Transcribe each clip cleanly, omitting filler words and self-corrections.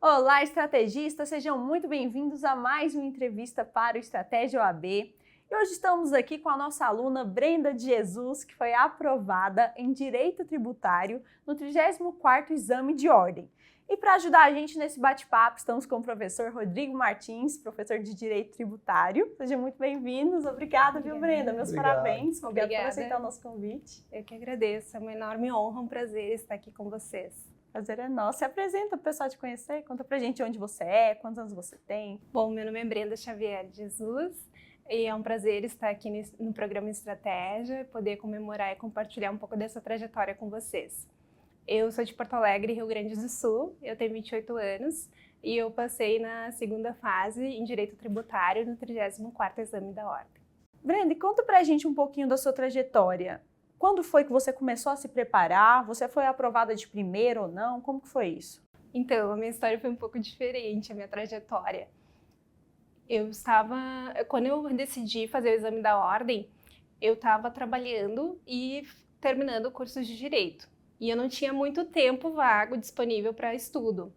Olá, estrategistas! Sejam muito bem-vindos a mais uma entrevista para o Estratégia OAB. E hoje estamos aqui com a nossa aluna Brenda de Jesus, que foi aprovada em Direito Tributário no 34º Exame de Ordem. E para ajudar a gente nesse bate-papo, estamos com o professor Rodrigo Martins, professor de Direito Tributário. Sejam muito bem-vindos. Obrigada, viu, Brenda? Meus parabéns. Obrigada por aceitar o nosso convite. Eu que agradeço. É uma enorme honra, um prazer estar aqui com vocês. Prazer é nosso. Se apresenta para o pessoal te conhecer, conta pra gente onde você é, quantos anos você tem. Bom, meu nome é Brenda Xavier de Jesus e é um prazer estar aqui no programa Estratégia, poder comemorar e compartilhar um pouco dessa trajetória com vocês. Eu sou de Porto Alegre, Rio Grande do Sul, eu tenho 28 anos e eu passei na segunda fase em Direito Tributário no 34º Exame da Ordem. Brenda, conta pra gente um pouquinho da sua trajetória. Quando foi que você começou a se preparar? Você foi aprovada de primeira ou não? Como que foi isso? Então, a minha história foi um pouco diferente, a minha trajetória. Quando eu decidi fazer o exame da ordem, eu estava trabalhando e terminando cursos de Direito. E eu não tinha muito tempo vago disponível para estudo,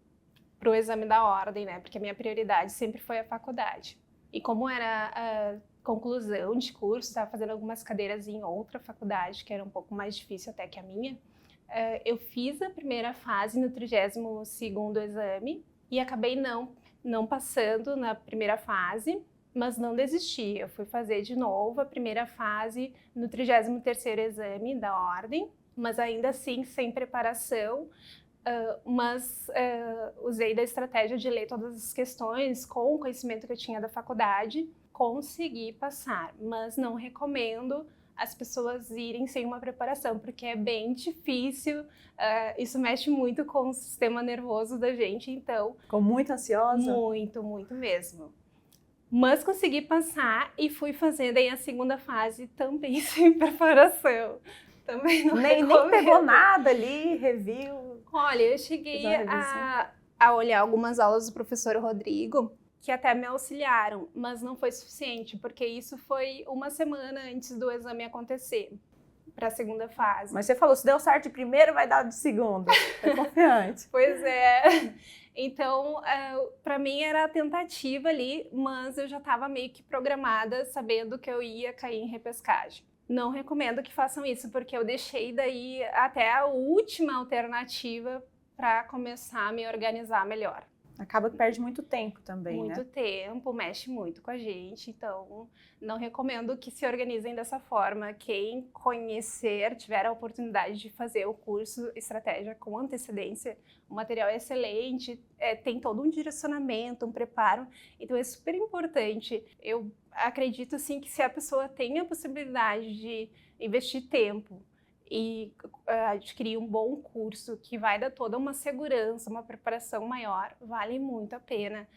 para o exame da ordem, né? Porque a minha prioridade sempre foi a faculdade. E como era a conclusão de curso, estava fazendo algumas cadeiras em outra faculdade, que era um pouco mais difícil até que a minha, eu fiz a primeira fase no 32º exame e acabei não passando na primeira fase, mas não desisti. Eu fui fazer de novo a primeira fase no 33º exame da ordem, mas ainda assim sem preparação, usei da estratégia de ler todas as questões com o conhecimento que eu tinha da faculdade, consegui passar, mas não recomendo as pessoas irem sem uma preparação, porque é bem difícil, isso mexe muito com o sistema nervoso da gente, então... Ficou muito ansiosa? Muito, muito mesmo. Mas consegui passar e fui fazendo aí a segunda fase também sem preparação. Também não nem pegou nada ali, review? Olha, eu cheguei a olhar algumas aulas do professor Rodrigo, que até me auxiliaram, mas não foi suficiente, porque isso foi uma semana antes do exame acontecer, para a segunda fase. Mas você falou, se deu certo de primeiro, vai dar de segunda. É confiante. Pois é. Então, para mim era a tentativa ali, mas eu já estava meio que programada, sabendo que eu ia cair em repescagem. Não recomendo que façam isso, porque eu deixei daí até a última alternativa para começar a me organizar melhor. Acaba que perde muito tempo também, muito tempo, mexe muito com a gente, então não recomendo que se organizem dessa forma. Quem conhecer, tiver a oportunidade de fazer o curso Estratégia com antecedência, o material é excelente, tem todo um direcionamento, um preparo, então é super importante. Eu acredito assim que se a pessoa tem a possibilidade de investir tempo e adquirir um bom curso que vai dar toda uma segurança, uma preparação maior, vale muito a pena.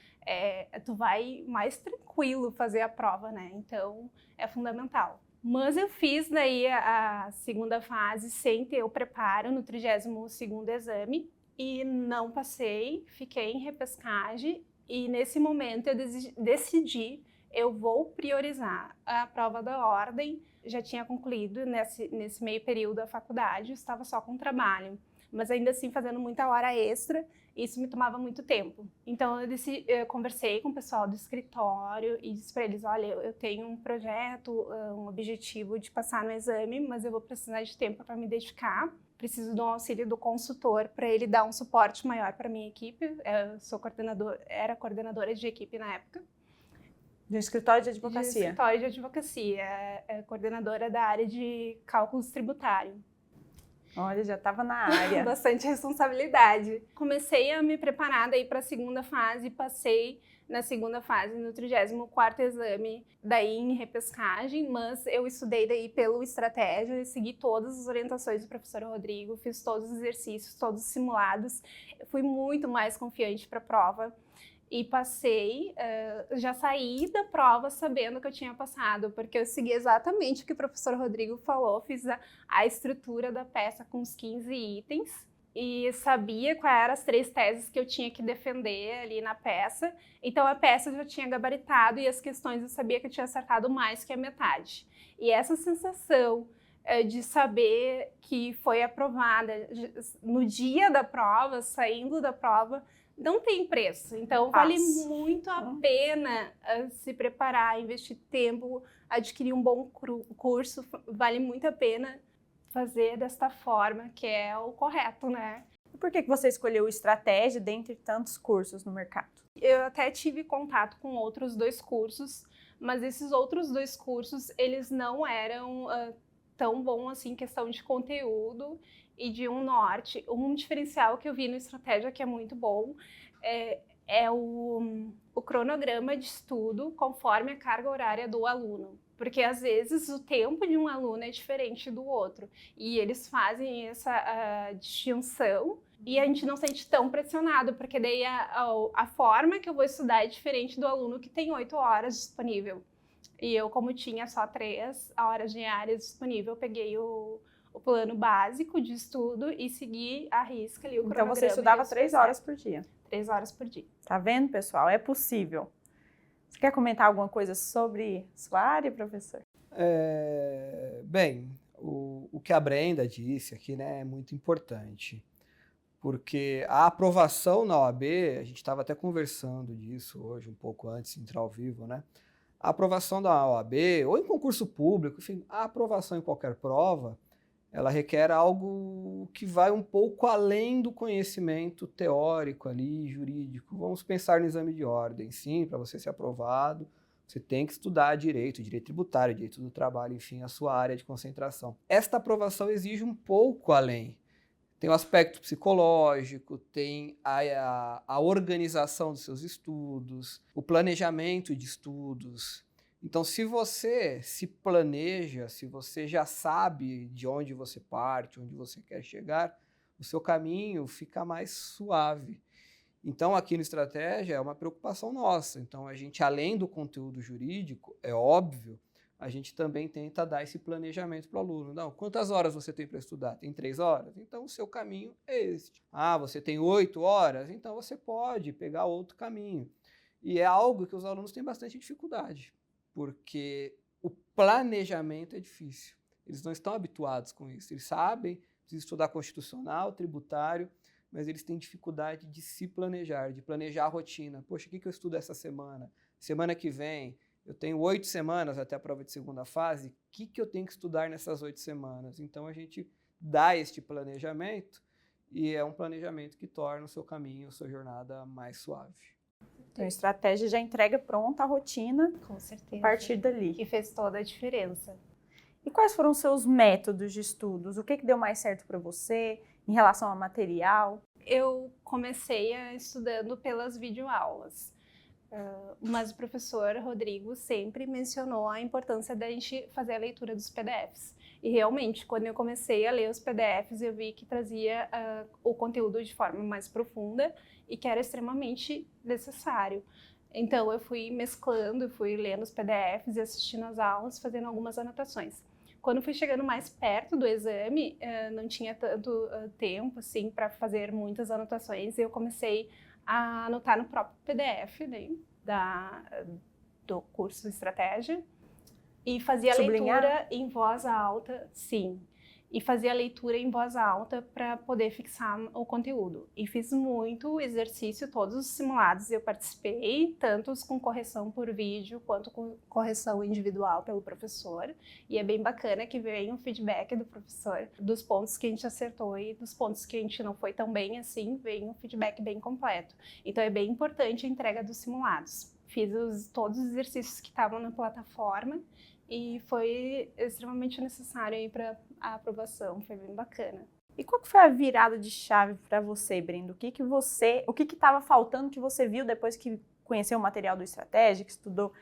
Tu vai mais tranquilo fazer a prova, né? Então, é fundamental. Mas eu fiz daí a segunda fase sem ter o preparo no 32º exame e não passei, fiquei em repescagem e nesse momento eu decidi, eu vou priorizar a prova da ordem. Já tinha concluído nesse meio período a faculdade, estava só com trabalho, mas ainda assim fazendo muita hora extra, isso me tomava muito tempo. Então eu conversei com o pessoal do escritório e disse para eles, olha, eu tenho um projeto, um objetivo de passar no exame, mas eu vou precisar de tempo para me dedicar, preciso do auxílio do consultor para ele dar um suporte maior para minha equipe. Eu era coordenadora de equipe na época. De escritório de advocacia? De escritório de advocacia, coordenadora da área de cálculos tributários. Olha, já estava na área. Bastante responsabilidade. Comecei a me preparar daí para a segunda fase, passei na segunda fase, no 34º exame, daí em repescagem, mas eu estudei daí pelo Estratégia, segui todas as orientações do professor Rodrigo, fiz todos os exercícios, todos os simulados, fui muito mais confiante para a prova. E passei, já saí da prova sabendo que eu tinha passado, porque eu segui exatamente o que o professor Rodrigo falou, fiz a estrutura da peça com os 15 itens e sabia quais eram as 3 teses que eu tinha que defender ali na peça. Então a peça eu já tinha gabaritado e as questões eu sabia que eu tinha acertado mais que a metade. E essa sensação de saber que foi aprovada no dia da prova, saindo da prova, não tem preço. Então, vale muito a pena se preparar, investir tempo, adquirir um bom curso. Vale muito a pena fazer desta forma, que é o correto, né? E por que você escolheu estratégia dentre tantos cursos no mercado? Eu até tive contato com outros 2 cursos, mas esses outros 2 cursos, eles não eram tão bons assim em questão de conteúdo e de um norte. Um diferencial que eu vi no Estratégia que é muito bom é o cronograma de estudo conforme a carga horária do aluno. Porque, às vezes, o tempo de um aluno é diferente do outro. E eles fazem essa distinção e a gente não se sente tão pressionado, porque daí a forma que eu vou estudar é diferente do aluno que tem 8 horas disponível. E eu, como tinha só 3 horas diárias disponível, eu peguei o plano básico de estudo e segui à risca ali o cronograma. Então, você estudava 3 horas por dia? 3 horas por dia. Tá vendo, pessoal? É possível. Você quer comentar alguma coisa sobre sua área, professor? Bem, o que a Brenda disse aqui, né, é muito importante, porque a aprovação na OAB, a gente estava até conversando disso hoje, um pouco antes de entrar ao vivo, né? A aprovação da OAB, ou em concurso público, enfim, a aprovação em qualquer prova, ela requer algo que vai um pouco além do conhecimento teórico ali, jurídico. Vamos pensar no exame de ordem. Sim, para você ser aprovado, você tem que estudar direito tributário, direito do trabalho, enfim, a sua área de concentração. Esta aprovação exige um pouco além. Tem o aspecto psicológico, tem a organização dos seus estudos, o planejamento de estudos. Então, se você se planeja, se você já sabe de onde você parte, onde você quer chegar, o seu caminho fica mais suave. Então, aqui no Estratégia é uma preocupação nossa. Então, a gente, além do conteúdo jurídico, é óbvio, a gente também tenta dar esse planejamento para o aluno. Não, quantas horas você tem para estudar? Tem 3 horas? Então, o seu caminho é este. Ah, você tem 8 horas? Então, você pode pegar outro caminho. E é algo que os alunos têm bastante dificuldade, porque o planejamento é difícil. Eles não estão habituados com isso. Eles sabem, precisam estudar constitucional, tributário, mas eles têm dificuldade de se planejar, de planejar a rotina. Poxa, o que eu estudo essa semana? Semana que vem, eu tenho 8 semanas até a prova de segunda fase, o que eu tenho que estudar nessas 8 semanas? Então, a gente dá este planejamento e é um planejamento que torna o seu caminho, a sua jornada mais suave. Então, a estratégia já entrega pronta a rotina. Com certeza. A partir dali. Que fez toda a diferença. E quais foram os seus métodos de estudos? O que deu mais certo para você em relação ao material? Eu comecei estudando pelas videoaulas. Mas o professor Rodrigo sempre mencionou a importância da gente fazer a leitura dos PDFs. E realmente, quando eu comecei a ler os PDFs, eu vi que trazia o conteúdo de forma mais profunda e que era extremamente necessário. Então, eu fui mesclando, fui lendo os PDFs e assistindo às aulas, fazendo algumas anotações. Quando fui chegando mais perto do exame, não tinha tanto tempo assim, para fazer muitas anotações, e eu comecei a anotar no próprio PDF, né, do curso de Estratégia, e fazia a leitura em voz alta, sim. E fazia a leitura em voz alta para poder fixar o conteúdo. E fiz muito exercício, todos os simulados eu participei, tanto os com correção por vídeo, quanto com correção individual pelo professor. E é bem bacana que vem um feedback do professor, dos pontos que a gente acertou e dos pontos que a gente não foi tão bem assim, vem um feedback bem completo. Então é bem importante a entrega dos simulados. Fiz todos os exercícios que estavam na plataforma, e foi extremamente necessário aí para a aprovação, foi bem bacana. E qual que foi a virada de chave para você, Brenda? O que estava faltando que você viu depois que conheceu o material do Estratégia, que estudou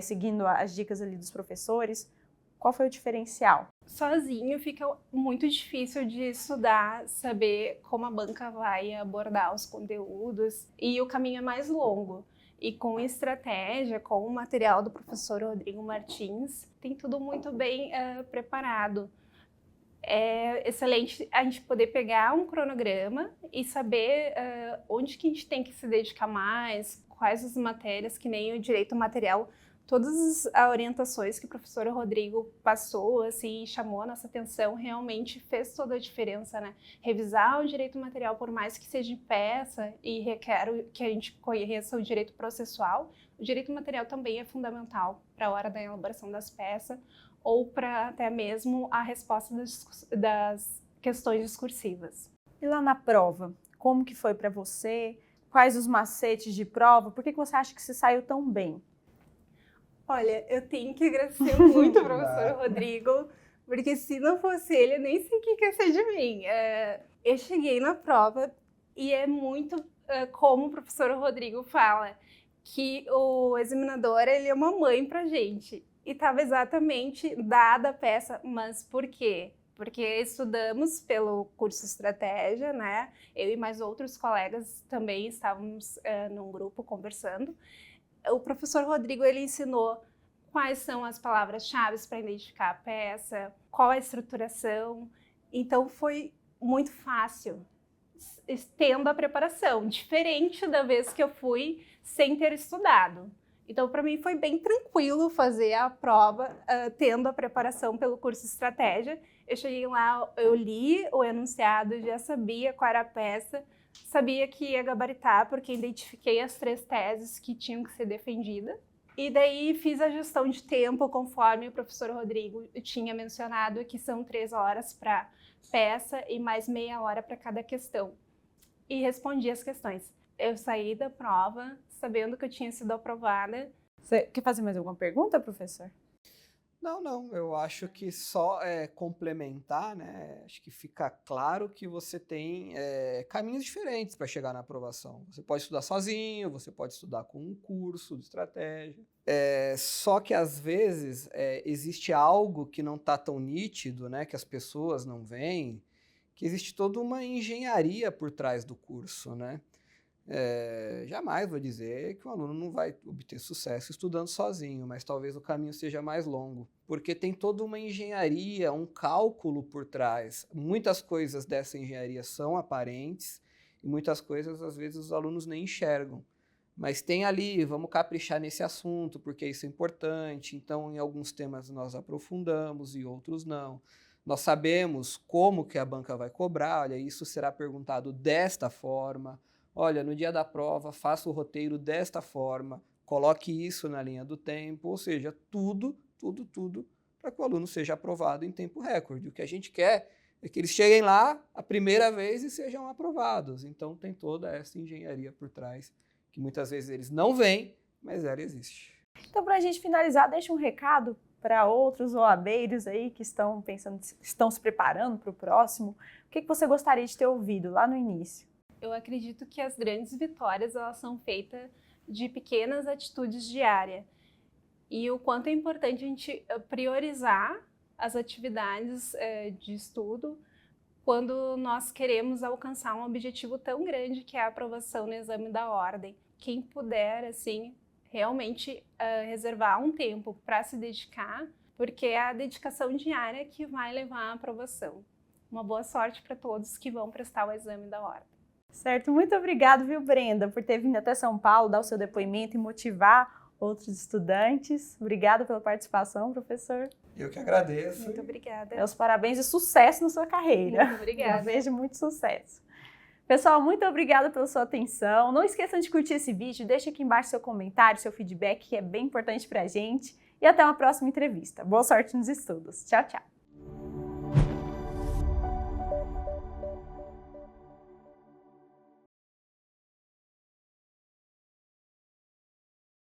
seguindo as dicas ali dos professores? Qual foi o diferencial? Sozinho fica muito difícil de estudar, saber como a banca vai abordar os conteúdos, e o caminho é mais longo. E com Estratégia, com o material do professor Rodrigo Martins, tem tudo muito bem preparado. É excelente a gente poder pegar um cronograma e saber onde que a gente tem que se dedicar mais, quais as matérias, que nem o direito material Todas as orientações que o professor Rodrigo passou, assim, chamou a nossa atenção, realmente fez toda a diferença, né? Revisar o direito material, por mais que seja em peça e requer que a gente conheça o direito processual, o direito material também é fundamental para a hora da elaboração das peças ou para até mesmo a resposta das questões discursivas. E lá na prova, como que foi para você? Quais os macetes de prova? Por que você acha que se saiu tão bem? Olha, eu tenho que agradecer muito ao professor Rodrigo, porque se não fosse ele, eu nem sei o que ia ser de mim. Eu cheguei na prova e é muito como o professor Rodrigo fala, que o examinador ele é uma mãe pra gente. E estava exatamente dada a peça, mas por quê? Porque estudamos pelo curso Estratégia, né? Eu e mais outros colegas também estávamos num grupo conversando. O professor Rodrigo, ele ensinou quais são as palavras-chave para identificar a peça, qual a estruturação. Então, foi muito fácil, tendo a preparação, diferente da vez que eu fui sem ter estudado. Então, para mim, foi bem tranquilo fazer a prova, tendo a preparação pelo curso Estratégia. Eu cheguei lá, eu li o enunciado, já sabia qual era a peça, sabia que ia gabaritar, porque identifiquei as 3 teses que tinham que ser defendidas. E daí fiz a gestão de tempo, conforme o professor Rodrigo tinha mencionado, que são 3 horas para peça e mais meia hora para cada questão. E respondi as questões. Eu saí da prova sabendo que eu tinha sido aprovada. Você quer fazer mais alguma pergunta, professor? Não, eu acho que só complementar, né? Acho que fica claro que você tem caminhos diferentes para chegar na aprovação. Você pode estudar sozinho, você pode estudar com um curso de estratégia. Só que às vezes existe algo que não está tão nítido, né? Que as pessoas não veem, que existe toda uma engenharia por trás do curso, né? Jamais vou dizer que o aluno não vai obter sucesso estudando sozinho, mas talvez o caminho seja mais longo, porque tem toda uma engenharia, um cálculo por trás. Muitas coisas dessa engenharia são aparentes e muitas coisas, às vezes, os alunos nem enxergam. Mas tem ali, vamos caprichar nesse assunto, porque isso é importante. Então, em alguns temas nós aprofundamos e outros não. Nós sabemos como que a banca vai cobrar, olha, isso será perguntado desta forma. Olha, no dia da prova, faça o roteiro desta forma, coloque isso na linha do tempo, ou seja, tudo para que o aluno seja aprovado em tempo recorde. O que a gente quer é que eles cheguem lá a primeira vez e sejam aprovados. Então, tem toda essa engenharia por trás, que muitas vezes eles não veem, mas ela existe. Então, para a gente finalizar, deixa um recado para outros OABeiros aí que estão pensando, estão se preparando para o próximo. O que você gostaria de ter ouvido lá no início? Eu acredito que as grandes vitórias elas são feitas de pequenas atitudes diárias. E o quanto é importante a gente priorizar as atividades de estudo quando nós queremos alcançar um objetivo tão grande que é a aprovação no exame da ordem. Quem puder, assim, realmente reservar um tempo para se dedicar, porque é a dedicação diária que vai levar à aprovação. Uma boa sorte para todos que vão prestar o exame da ordem. Certo, muito obrigado, viu, Brenda, por ter vindo até São Paulo, dar o seu depoimento e motivar outros estudantes. Obrigada pela participação, professor. Eu que agradeço. Muito obrigada. Meus parabéns e sucesso na sua carreira. Muito obrigada. Eu vejo muito sucesso. Pessoal, muito obrigada pela sua atenção. Não esqueçam de curtir esse vídeo, deixa aqui embaixo seu comentário, seu feedback, que é bem importante pra gente. E até uma próxima entrevista. Boa sorte nos estudos. Tchau, tchau.